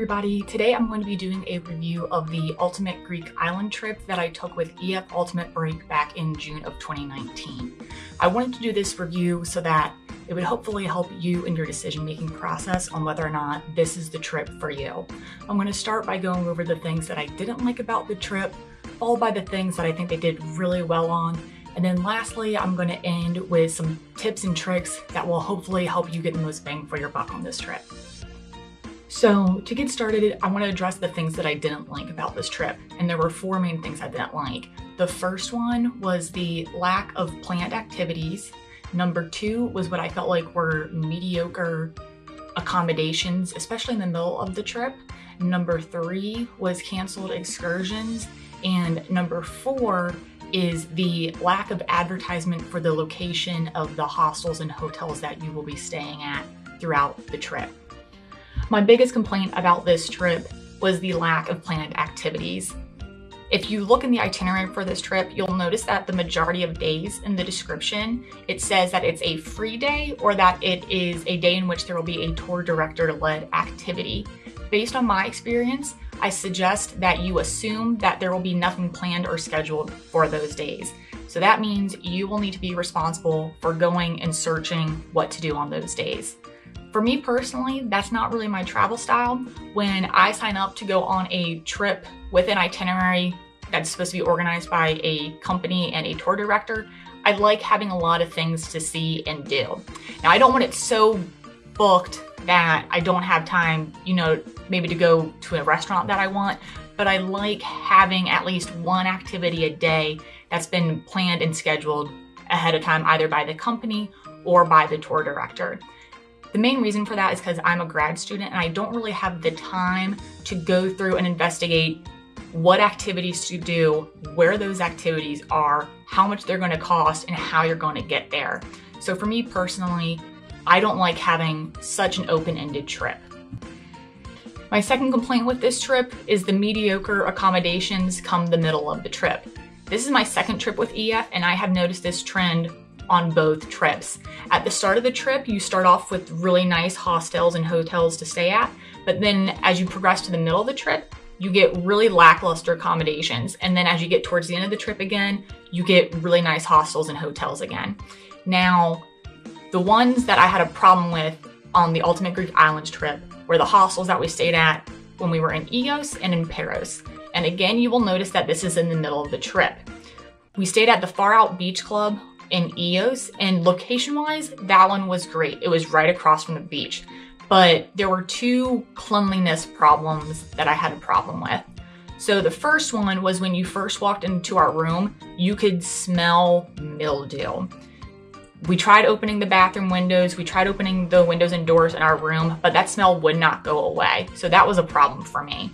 everybody, today I'm going to be doing a review of the Ultimate Greek Island trip that I took with EF Ultimate Break back in June of 2019. I wanted to do this review so that it would hopefully help you in your decision-making process on whether or not this is the trip for you. I'm going to start by going over the things that I didn't like about the trip, followed by the things that I think they did really well on, and then lastly, I'm going to end with some tips and tricks that will hopefully help you get the most bang for your buck on this trip. So to get started, I want to address the things that I didn't like about this trip, and there were four main things I didn't like. The first one was the lack of planned activities. Number two was what I felt like were mediocre accommodations, especially in the middle of the trip. Number three was canceled excursions, and number four is the lack of advertisement for the location of the hostels and hotels that you will be staying at throughout the trip. My biggest complaint about this trip was the lack of planned activities. If you look in the itinerary for this trip, you'll notice that the majority of days in the description, it says that it's a free day or that it is a day in which there will be a tour director-led activity. Based on my experience, I suggest that you assume that there will be nothing planned or scheduled for those days. So that means you will need to be responsible for going and searching what to do on those days. For me personally, that's not really my travel style. When I sign up to go on a trip with an itinerary that's supposed to be organized by a company and a tour director, I like having a lot of things to see and do. Now, I don't want it so booked that I don't have time, maybe to go to a restaurant that I want, but I like having at least one activity a day that's been planned and scheduled ahead of time, either by the company or by the tour director. The main reason for that is because I'm a grad student and I don't really have the time to go through and investigate what activities to do, where those activities are, how much they're going to cost, and how you're going to get there. So for me personally, I don't like having such an open-ended trip. My second complaint with this trip is the mediocre accommodations come the middle of the trip. This is my second trip with EF and I have noticed this trend on both trips. At the start of the trip, you start off with really nice hostels and hotels to stay at, but then as you progress to the middle of the trip, you get really lackluster accommodations. And then as you get towards the end of the trip again, you get really nice hostels and hotels again. Now, the ones that I had a problem with on the Ultimate Greek Islands trip were the hostels that we stayed at when we were in Ios and in Paros. And again, you will notice that this is in the middle of the trip. We stayed at the Far Out Beach Club in Ios, and location-wise, that one was great. It was right across from the beach, but there were two cleanliness problems that I had a problem with. So the first one was when you first walked into our room, you could smell mildew. We tried opening the bathroom windows, we tried opening the windows and doors in our room, but that smell would not go away. So that was a problem for me.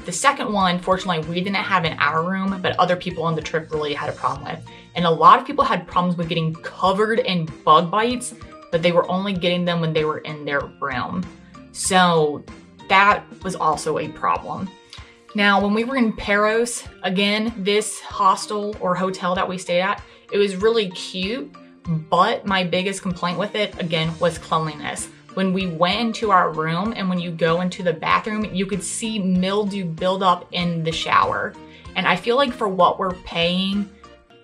The second one, fortunately, we didn't have in our room, but other people on the trip really had a problem with. And a lot of people had problems with getting covered in bug bites, but they were only getting them when they were in their room. So that was also a problem. Now, when we were in Paros, again, this hostel or hotel that we stayed at, it was really cute, but my biggest complaint with it, again, was cleanliness. When we went into our room and when you go into the bathroom, you could see mildew build up in the shower. And I feel like for what we're paying,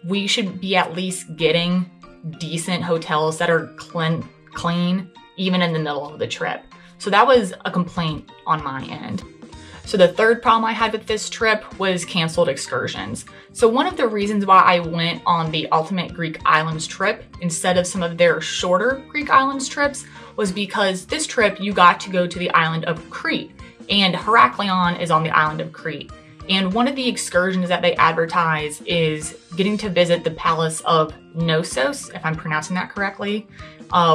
we should be at least getting decent hotels that are clean, even in the middle of the trip. So that was a complaint on my end. So the third problem I had with this trip was canceled excursions. So one of the reasons why I went on the Ultimate Greek Islands trip instead of some of their shorter Greek Islands trips was because this trip you got to go to the island of Crete, and Heraklion is on the island of Crete. And one of the excursions that they advertise is getting to visit the Palace of Knossos, if I'm pronouncing that correctly,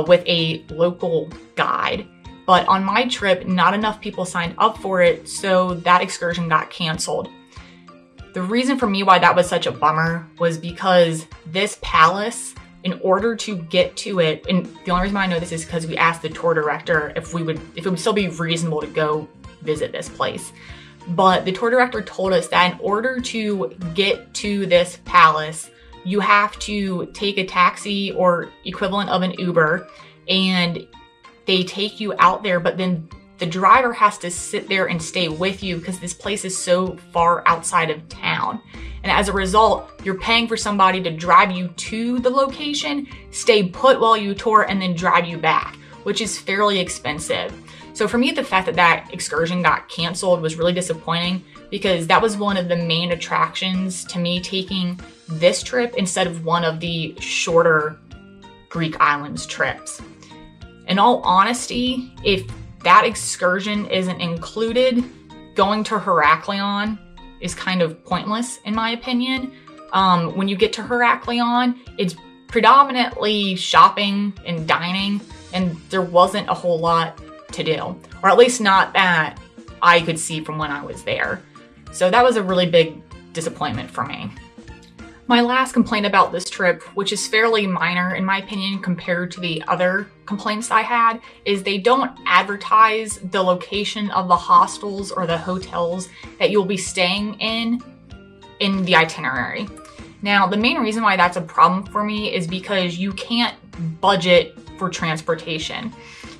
with a local guide. But on my trip, not enough people signed up for it, so that excursion got canceled. The reason for me why that was such a bummer was because this palace, in order to get to it, and the only reason why I know this is because we asked the tour director if it would still be reasonable to go visit this place. But the tour director told us that in order to get to this palace, you have to take a taxi or equivalent of an Uber, and they take you out there, but then the driver has to sit there and stay with you because this place is so far outside of town. And as a result, you're paying for somebody to drive you to the location, stay put while you tour, and then drive you back, which is fairly expensive. So for me, the fact that that excursion got canceled was really disappointing because that was one of the main attractions to me taking this trip instead of one of the shorter Greek Islands trips. In all honesty, if that excursion isn't included, going to Heraklion is kind of pointless in my opinion. When you get to Heraklion, it's predominantly shopping and dining, and there wasn't a whole lot to do, or at least not that I could see from when I was there. So that was a really big disappointment for me. My last complaint about this trip, which is fairly minor in my opinion compared to the other complaints I had, is they don't advertise the location of the hostels or the hotels that you'll be staying in the itinerary. Now, the main reason why that's a problem for me is because you can't budget for transportation.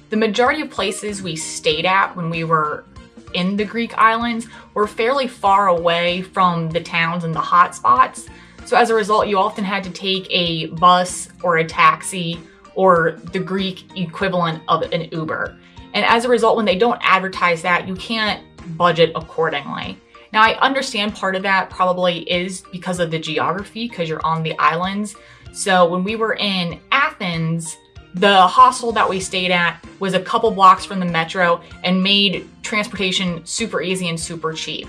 The majority of places we stayed at when we were in the Greek islands were fairly far away from the towns and the hot spots. So as a result, you often had to take a bus or a taxi or the Greek equivalent of an Uber. And as a result, when they don't advertise that, you can't budget accordingly. Now, I understand part of that probably is because of the geography, because you're on the islands. So when we were in Athens, the hostel that we stayed at was a couple blocks from the metro and made transportation super easy and super cheap.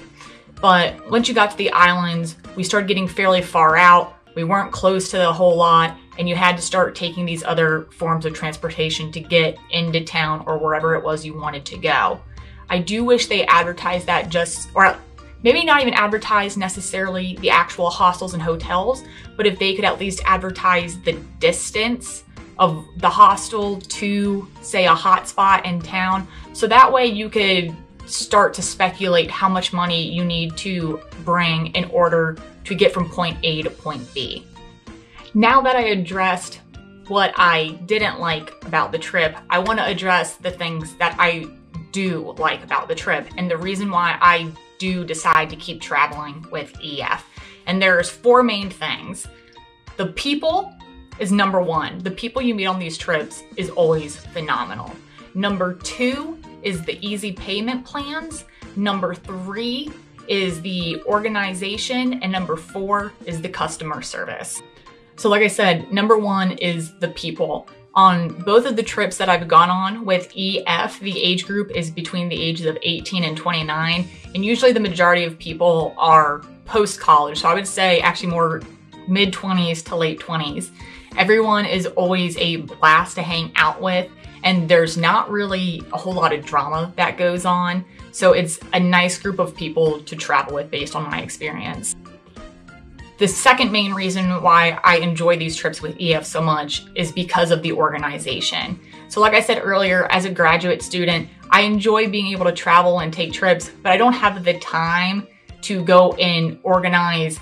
But once you got to the islands, we started getting fairly far out. We weren't close to the whole lot, and you had to start taking these other forms of transportation to get into town or wherever it was you wanted to go. I do wish they advertised that or maybe not even advertise necessarily the actual hostels and hotels, but if they could at least advertise the distance of the hostel to, say, a hotspot in town. So that way you could start to speculate how much money you need to bring in order to get from point A to point B. Now that I addressed what I didn't like about the trip, I want to address the things that I do like about the trip and the reason why I do decide to keep traveling with EF. And there's 4 main things. The people is number 1. The people you meet on these trips is always phenomenal. Number 2 is the easy payment plans. Number 3 is the organization. And number 4 is the customer service. So like I said, number 1 is the people. On both of the trips that I've gone on with EF, the age group is between the ages of 18 and 29. And usually the majority of people are post-college. So I would say actually more mid-20s to late 20s. Everyone is always a blast to hang out with, and there's not really a whole lot of drama that goes on. So it's a nice group of people to travel with based on my experience. The second main reason why I enjoy these trips with EF so much is because of the organization. So like I said earlier, as a graduate student, I enjoy being able to travel and take trips, but I don't have the time to go and organize,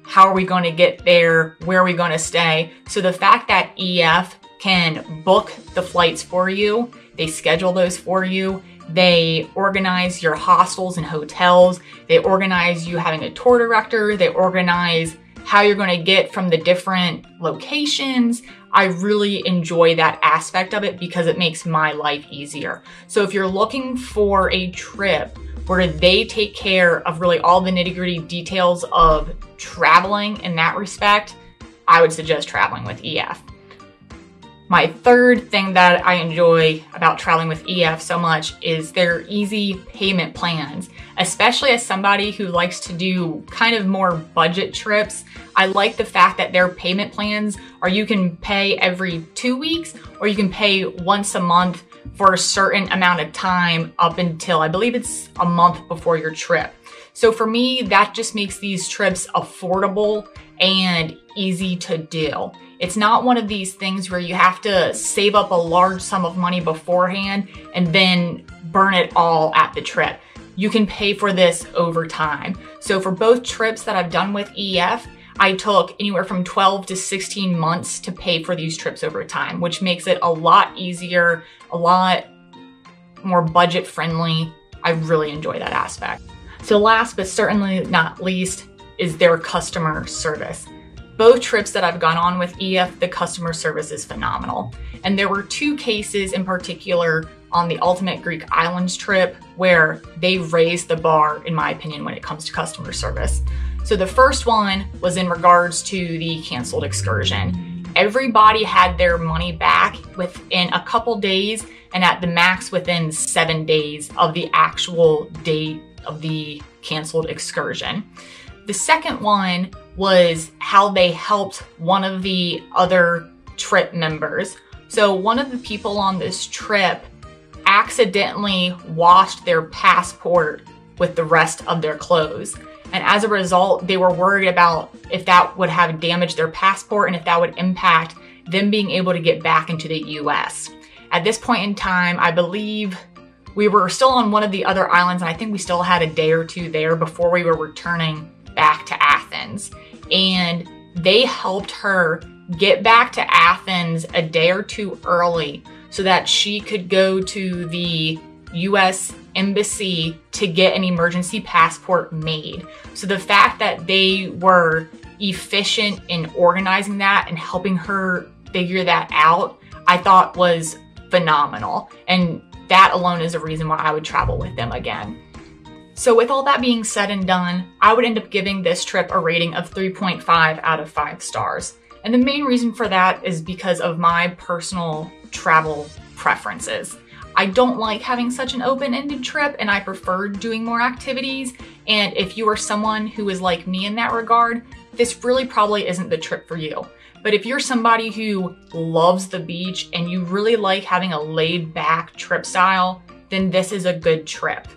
how are we going to get there? Where are we going to stay? So the fact that EF can book the flights for you, they schedule those for you, they organize your hostels and hotels, they organize you having a tour director, they organize how you're going to get from the different locations. I really enjoy that aspect of it because it makes my life easier. So if you're looking for a trip where they take care of really all the nitty-gritty details of traveling in that respect, I would suggest traveling with EF. My third thing that I enjoy about traveling with EF so much is their easy payment plans. Especially as somebody who likes to do kind of more budget trips, I like the fact that their payment plans are you can pay every 2 weeks or you can pay once a month for a certain amount of time up until, I believe it's a month before your trip. So for me, that just makes these trips affordable and easy to do. It's not one of these things where you have to save up a large sum of money beforehand and then burn it all at the trip. You can pay for this over time. So for both trips that I've done with EF, I took anywhere from 12 to 16 months to pay for these trips over time, which makes it a lot easier, a lot more budget friendly. I really enjoy that aspect. So last but certainly not least is their customer service. Both trips that I've gone on with EF, the customer service is phenomenal. And there were two cases in particular on the Ultimate Greek Islands trip where they raised the bar, in my opinion, when it comes to customer service. So the first one was in regards to the canceled excursion. Everybody had their money back within a couple days, and at the max within 7 days of the actual date of the canceled excursion. The second one was how they helped one of the other trip members. So one of the people on this trip accidentally washed their passport with the rest of their clothes. And as a result, they were worried about if that would have damaged their passport and if that would impact them being able to get back into the US. At this point in time, I believe we were still on one of the other islands, and I think we still had a day or two there before we were returning back to Athens. And they helped her get back to Athens a day or two early so that she could go to the US Embassy to get an emergency passport made. So the fact that they were efficient in organizing that and helping her figure that out, I thought was phenomenal. And that alone is a reason why I would travel with them again. So with all that being said and done, I would end up giving this trip a rating of 3.5 out of 5 stars. And the main reason for that is because of my personal travel preferences. I don't like having such an open-ended trip, and I prefer doing more activities. And if you are someone who is like me in that regard, this really probably isn't the trip for you. But if you're somebody who loves the beach and you really like having a laid-back trip style, then this is a good trip.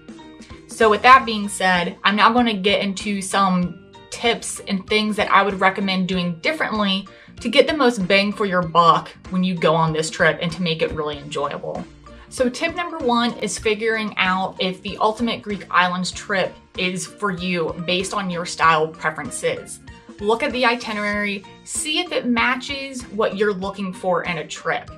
So with that being said, I'm now going to get into some tips and things that I would recommend doing differently to get the most bang for your buck when you go on this trip and to make it really enjoyable. So tip number 1 is figuring out if the Ultimate Greek Islands trip is for you based on your style preferences. Look at the itinerary, see if it matches what you're looking for in a trip.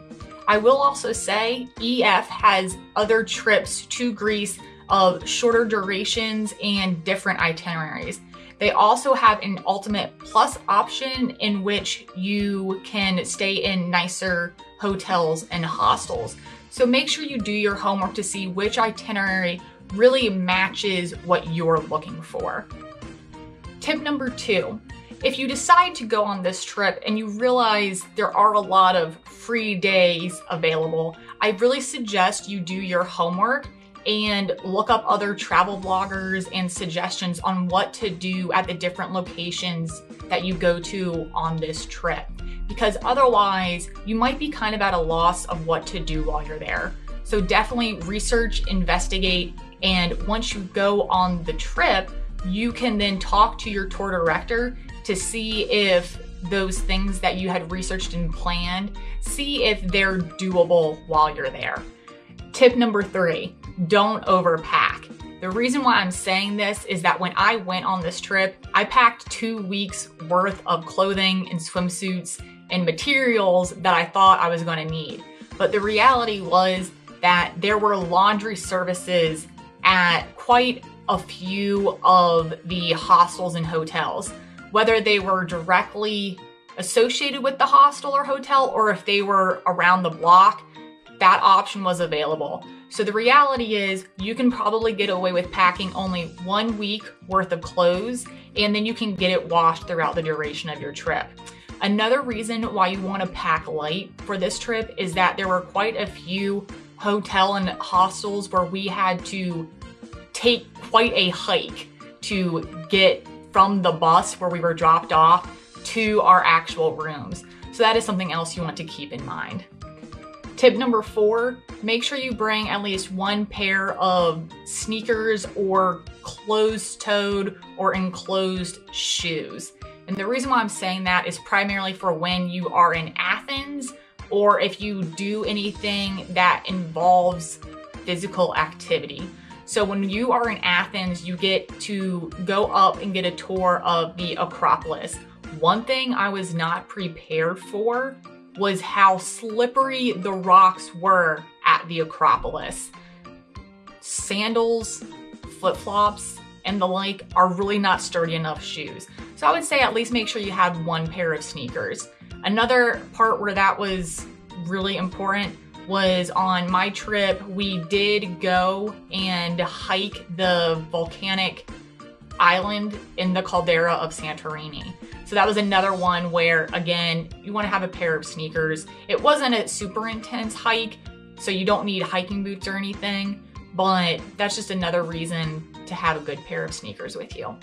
I will also say EF has other trips to Greece of shorter durations and different itineraries. They also have an Ultimate Plus option in which you can stay in nicer hotels and hostels. So make sure you do your homework to see which itinerary really matches what you're looking for. Tip number 2, if you decide to go on this trip and you realize there are a lot of free days available, I really suggest you do your homework and look up other travel bloggers and suggestions on what to do at the different locations that you go to on this trip. Because otherwise, you might be kind of at a loss of what to do while you're there. So definitely research, investigate, and once you go on the trip, you can then talk to your tour director to see if those things that you had researched and planned, see if they're doable while you're there. Tip number 3, don't overpack. The reason why I'm saying this is that when I went on this trip, I packed 2 weeks worth of clothing and swimsuits and materials that I thought I was going to need. But the reality was that there were laundry services at quite a few of the hostels and hotels, whether they were directly associated with the hostel or hotel or if they were around the block, that option was available. So the reality is you can probably get away with packing only 1 week worth of clothes, and then you can get it washed throughout the duration of your trip. Another reason why you want to pack light for this trip is that there were quite a few hotel and hostels where we had to take quite a hike to get from the bus where we were dropped off to our actual rooms. So that is something else you want to keep in mind. Tip number 4, make sure you bring at least 1 pair of sneakers or closed-toed or enclosed shoes. And the reason why I'm saying that is primarily for when you are in Athens or if you do anything that involves physical activity. So when you are in Athens, you get to go up and get a tour of the Acropolis. One thing I was not prepared for was how slippery the rocks were at the Acropolis. sandals, flip-flops, and the like are really not sturdy enough shoes. So I would say at least make sure you have one pair of sneakers. Another part where that was really important was on my trip, we did go and hike the volcanic island in the caldera of Santorini. So that was another one where, again, you want to have a pair of sneakers. It wasn't a super intense hike, so you don't need hiking boots or anything, but that's just another reason to have a good pair of sneakers with you.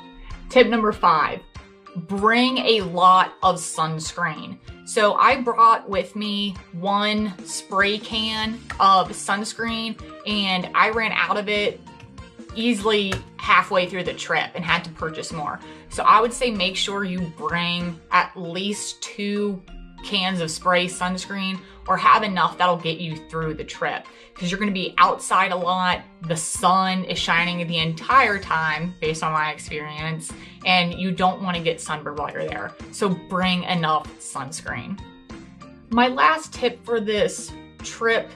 Tip number 5, bring a lot of sunscreen. So I brought with me one spray can of sunscreen and I ran out of it easily halfway through the trip and had to purchase more. So I would say make sure you bring at least 2 cans of spray sunscreen or have enough that'll get you through the trip, because you're going to be outside a lot. The sun is shining the entire time based on my experience, and you don't want to get sunburned while you're there. So bring enough sunscreen. My last tip for this trip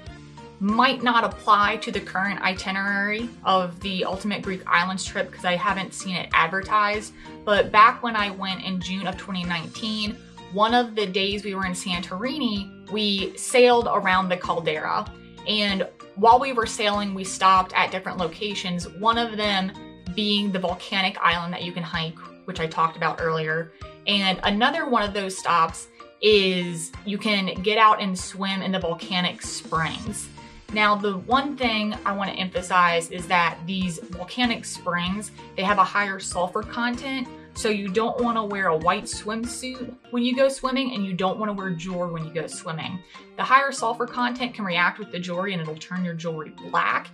might not apply to the current itinerary of the Ultimate Greek Islands trip because I haven't seen it advertised, but back when I went in June of 2019, one of the days we were in Santorini, we sailed around the caldera. And while we were sailing, we stopped at different locations, one of them being the volcanic island that you can hike, which I talked about earlier. And another one of those stops is you can get out and swim in the volcanic springs. Now, the one thing I want to emphasize is that these volcanic springs, they have a higher sulfur content. So you don't want to wear a white swimsuit when you go swimming, and you don't want to wear jewelry when you go swimming. The higher sulfur content can react with the jewelry and it'll turn your jewelry black.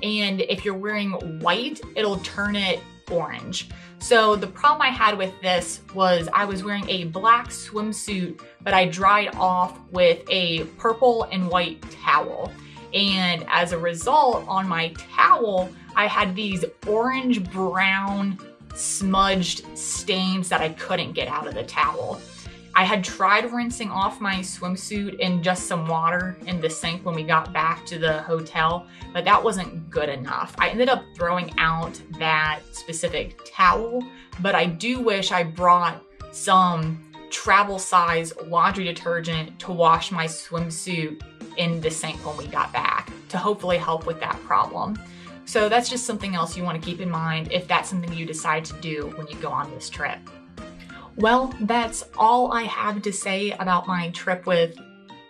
And if you're wearing white, it'll turn it orange. So the problem I had with this was I was wearing a black swimsuit, but I dried off with a purple and white towel. And as a result, on my towel, I had these orange-brown smudged stains that I couldn't get out of the towel. I had tried rinsing off my swimsuit in just some water in the sink when we got back to the hotel, but that wasn't good enough. I ended up throwing out that specific towel, but I do wish I brought some travel size laundry detergent to wash my swimsuit in the sink when we got back to hopefully help with that problem. So that's just something else you want to keep in mind if that's something you decide to do when you go on this trip. Well, that's all I have to say about my trip with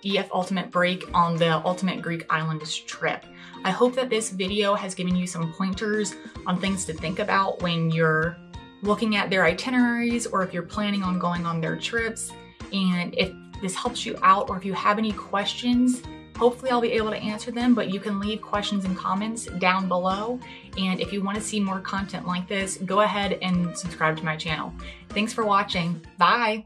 EF Ultimate Break on the Ultimate Greek Islands trip. I hope that this video has given you some pointers on things to think about when you're looking at their itineraries or if you're planning on going on their trips. And if this helps you out, or if you have any questions, hopefully I'll be able to answer them, but you can leave questions and comments down below. And if you want to see more content like this, go ahead and subscribe to my channel. Thanks for watching. Bye.